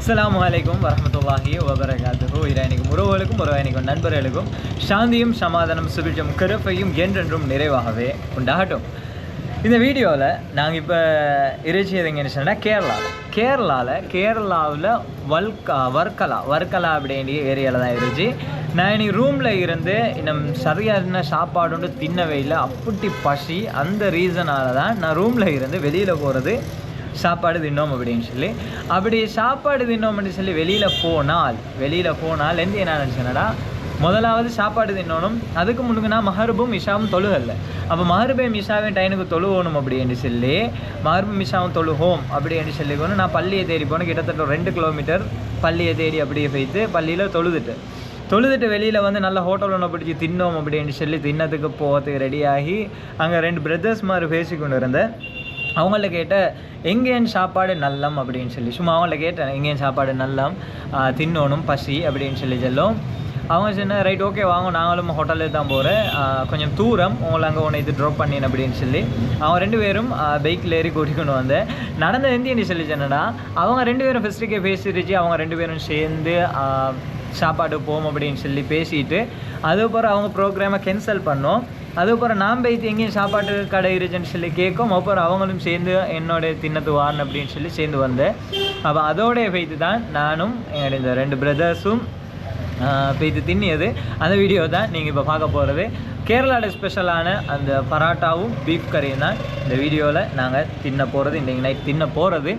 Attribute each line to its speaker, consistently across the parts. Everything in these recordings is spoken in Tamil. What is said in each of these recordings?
Speaker 1: அஸ்ஸலாமு அலைக்கும் வரஹ்மத்துல்லாஹி வபரகாத்துஹு. இறைவனுக்கும் உறவுகளுக்கும் உறவினைக்கும் நண்பர்களுக்கும் சாந்தியும் சமாதானம் சுபிட்சம் கருப்பையும் என்றென்றும் நிறைவாகவே உண்டாகட்டும். இந்த வீடியோவில் நாங்கள் இப்போ இறைச்சியது எங்கன்னு சொன்னால் கேரளாவில் வர்க்கலா அப்படின்ற ஏரியாவில் தான் இருந்துச்சு. நான் இன்னைக்கு ரூமில் இருந்து இன்னும் சரியான சாப்பாடு தின்னவே இல்லை, அப்படி பசி. அந்த ரீசனால் தான் நான் ரூமில் இருந்து வெளியில் போகிறது சாப்பாடு தின்னோம் அப்படின்னு சொல்லி. அப்படி சாப்பாடு தின்னோம்னு சொல்லி வெளியில் போனால் எந்த என்ன நினச்சேன்னடா, முதலாவது சாப்பாடு தின்னணும். அதுக்கு முன்னுக்கு நான் மஹருபும் இஷாவும் தொழுகல்ல. அப்போ மஹருபையும் இஷாவையும் டைனுக்கு தொழுகணும் அப்படின்னு சொல்லி மஹருபும் இஷாவும் தொழுவோம் அப்படின்னு சொல்லிக்கணும். நான் பள்ளியை தேடி போனேன். கிட்டத்தட்ட 2 கிலோமீட்டர் பள்ளியை தேடி அப்படியே போய்த்து பள்ளியில் தொழுதுட்டு வெளியில் வந்து நல்ல ஹோட்டல் ஒன்று பிடிச்சி தின்னோம் அப்படின்னு சொல்லி தின்னத்துக்கு போகிறதுக்கு ரெடியாகி அங்கே 2 பிரதர்ஸ் மாதிரி பேசிக்கொண்டு இருந்தேன். அவங்கள்ட்ட கேட்டேன் எங்கேன்னு சாப்பாடு நல்லம் அப்படின்னு சொல்லி. சும்மா அவங்கள்ட்ட கேட்டேன் எங்கேன்னு சாப்பாடு நல்லம் தின்னோணும் பசி அப்படின்னு சொல்லி சொல்லும். அவங்க சொன்ன ரைட் ஓகே வாங்க, நாங்களும் ஹோட்டலில் தான் போகிறேன், கொஞ்சம் தூரம் உங்களை அங்கே ஒன்று இது ட்ராப் பண்ணினேன் அப்படின்னு சொல்லி அவங்க 2 பேரும் பைக்கில் ஏறி கூட்டிக்கொண்டு வந்தேன். நடந்த எந்தின்னு சொல்லி சொன்னடா, அவங்க 2 பேரும் ஃபஸ்ட்டுக்கே பேசிடுச்சு. அவங்க 2 பேரும் சேர்ந்து சாப்பாடு போவோம் அப்படின்னு சொல்லி பேசிட்டு அதுக்கப்புறம் அவங்க ப்ரோக்ராமை கேன்சல் பண்ணோம். அதுக்கப்புறம் நான் போய்த்து எங்கேயும் சாப்பாட்டு கடை இருந்துச்சுன்னு சொல்லி கேட்கும். அப்புறம் அவங்களும் சேர்ந்து என்னோட தின்னத்து வாரன் அப்படின்னு சொல்லி சேர்ந்து வந்தேன். அப்போ அதோடைய போய்த்து தான் நானும் என்னோட இந்த 2 பிரதர்ஸும் போய்த்து தின்னியது. அந்த வீடியோ தான் நீங்கள் இப்போ பார்க்க போகிறது. கேரளாவில் ஸ்பெஷலான அந்த பராட்டாவும் பீஃப் கறியும் தான் இந்த வீடியோவில் நாங்கள் தின்ன போகிறது, இன்றைக்கு நைட் தின்ன போகிறது.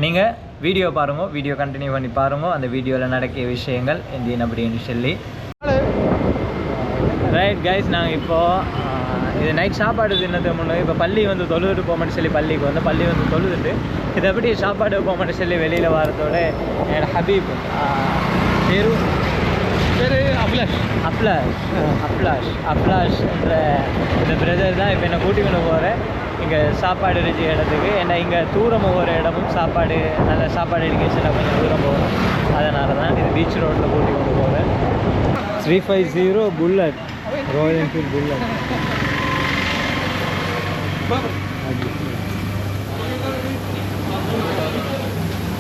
Speaker 1: நீங்கள் வீடியோ பாருங்க, வீடியோ கண்டினியூ பண்ணி பாருங்க. அந்த வீடியோவில் நடக்கிய விஷயங்கள் என்ன அப்படின்னு சொல்லி. ரைட் கைஸ், நாங்கள் இப்போது இது நைட் சாப்பாடு தின்னதுக்கு முன்னாடி இப்போ பள்ளி வந்து தொழுதுட்டு போகமான்னு சொல்லி பள்ளிக்கு வந்து பள்ளி வந்து தொழுதுட்டு இதை எப்படி சாப்பாடு போகமான்னு சொல்லி வெளியில் வரதோட என்னோட ஹபீப் பேரு அப்லாஷ் என்ற இந்த பிரதர் தான் இப்போ என்னை கூட்டிக்கொண்டு போகிறேன் இங்கே சாப்பாடு இருக்க இடத்துக்கு. ஏன்னா இங்கே தூரம் ஒவ்வொரு இடமும் சாப்பாடு நல்ல சாப்பாடு எடுக்கச்சுன்னா கொஞ்சம் தூரம் போகணும். அதனால தான் இது பீச் ரோட்டில் கூட்டிக்கொண்டு போகிறேன். 350 bullet, Royal Enfield bullet.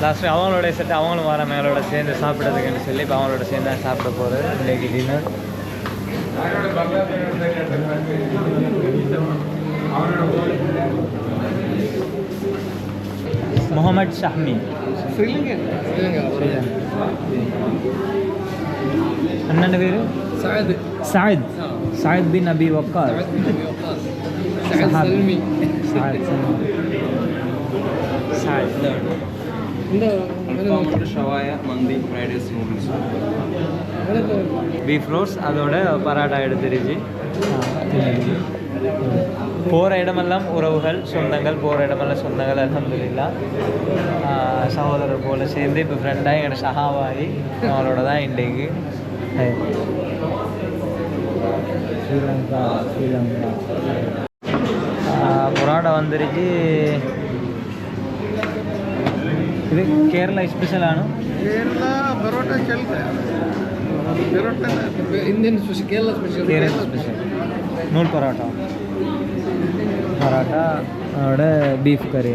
Speaker 1: Last அவங்களோட செட்டு அவங்களும் வர மேலோட சேர்ந்து சாப்பிட்றதுக்குன்னு சொல்லி இப்போ அவங்களோட சேர்ந்து தான் சாப்பிட போகிறது இன்றைக்கி டின்னர். முகமது ஷஹ்மி, அண்ணன் பேர் சாயித் பின் அபி வக்காஸ். பீஃப் ரோஸ் அதோட பராட்டா எடுத்துருச்சு. போகிற இடமெல்லாம் உறவுகள் சொந்தங்கள், போகிற இடமெல்லாம் சொந்தங்கள். அல்ஹம்துலில்லாஹ் சகோதரர் போல் சேர்ந்து இப்போ ஃப்ரெண்டாக எங்களோட ஷஹாவாகி அவங்களோட தான் இன்றைக்கு. ஸ்ரீலங்கா பரோட்டா வந்துருச்சு. இது கேரளா ஸ்பெஷலான
Speaker 2: केरला परोठा चलता है. Parotta Indian special, Kerala special
Speaker 1: नूल पराठा और बीफ करी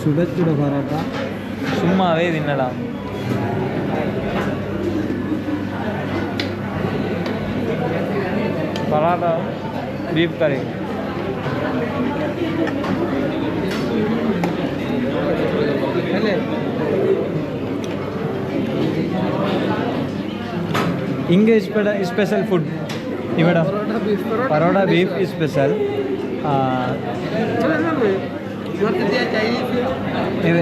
Speaker 1: சுட பரோட்டா சும்மாவே தின்னலாம். பரோட்டா பீஃப் கறி இங்கே ஸ்பெஷல் ஃபுட் இவட பரோட்டா பீஃப் ஸ்பெஷல். இது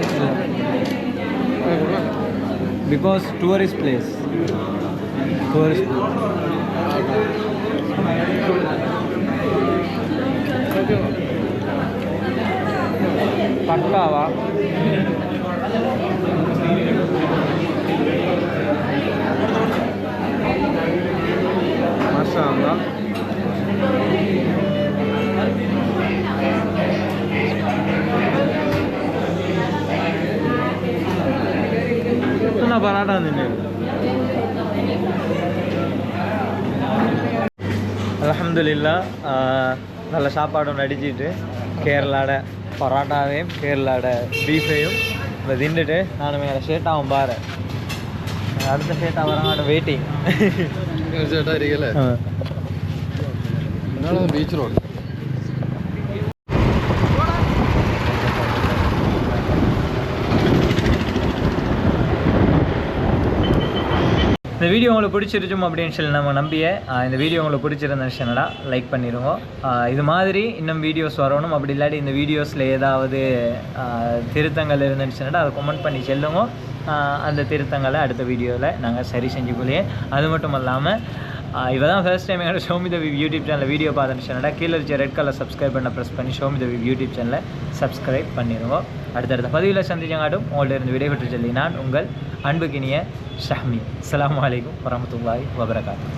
Speaker 1: பிகாஸ் டூரிஸ்ட் பிளேஸ். பக்காவா மாஷாஅல்லாஹ். பராட்டா தின்னு அல்ஹம்துலில்லாஹ் நல்ல சாப்பாடும் நடிச்சிட்டு கேரளாட பரோட்டாவையும் கேரளாட பீஃபையும் இப்போ தின்னுட்டு நான் மேலே ஷேட்டாவும் பாரு அடுத்த ஷேட்டா வராங்க வெயிட்டிங்
Speaker 2: ചേട്ടാ ഇരിക്കല്ലേ എന്നാണ് ബീച്ച് റോഡ്
Speaker 1: இந்த வீடியோ உங்களுக்கு பிடிச்சிருக்கும் அப்படின்னு சொல்லி நம்ம இந்த வீடியோ உங்களுக்கு பிடிச்சிருந்துச்சுன்னா லைக் பண்ணிடுங்க. இது மாதிரி இன்னும் வீடியோஸ் வரணும். அப்படி இல்லாட்டி இந்த வீடியோஸில் ஏதாவது திருத்தங்கள் இருந்துச்சுன்னா அதை கமெண்ட் பண்ணி சொல்லுங்க. அந்த திருத்தங்களை அடுத்த வீடியோவில் நாங்கள் சரி செஞ்சுக்கொள்ளையே. அது மட்டும் இல்லாமல் இப்போ தான் ஃபர்ஸ்ட் டைம் எங்களோட ஷோமி த விவ் யூடியூப் சேனலில் வீடியோ பார்த்துச்சுன்னா கீழே இருக்க ரெட் கலர் சப்ஸ்கிரைப் பண்ண ப்ரெஸ் பண்ணி ஷோமி த விவ் யூடியூப் சேனலை சப்ஸ்கிரைப் பண்ணிடுவோம். அடுத்தடுத்த பதிவில் சந்திச்சங்காட்டும் உங்கள்ட்ட இருந்து விடைபெற்று சொல்லி நான் உங்கள் அன்புக்கினிய ஷஹ்மி. அஸ்ஸலாமு அலைக்கும் வரஹ்மத்துல்லாஹி வபரகாத்துஹு.